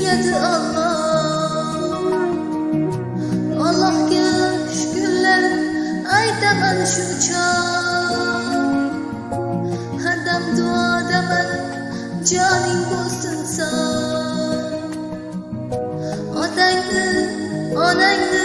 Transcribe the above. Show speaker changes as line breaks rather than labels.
suyadi Allah. Allohga shukrlar aytaman shu chog'. Hadam duodaman joning bo'lsin sog'. Otangni onangni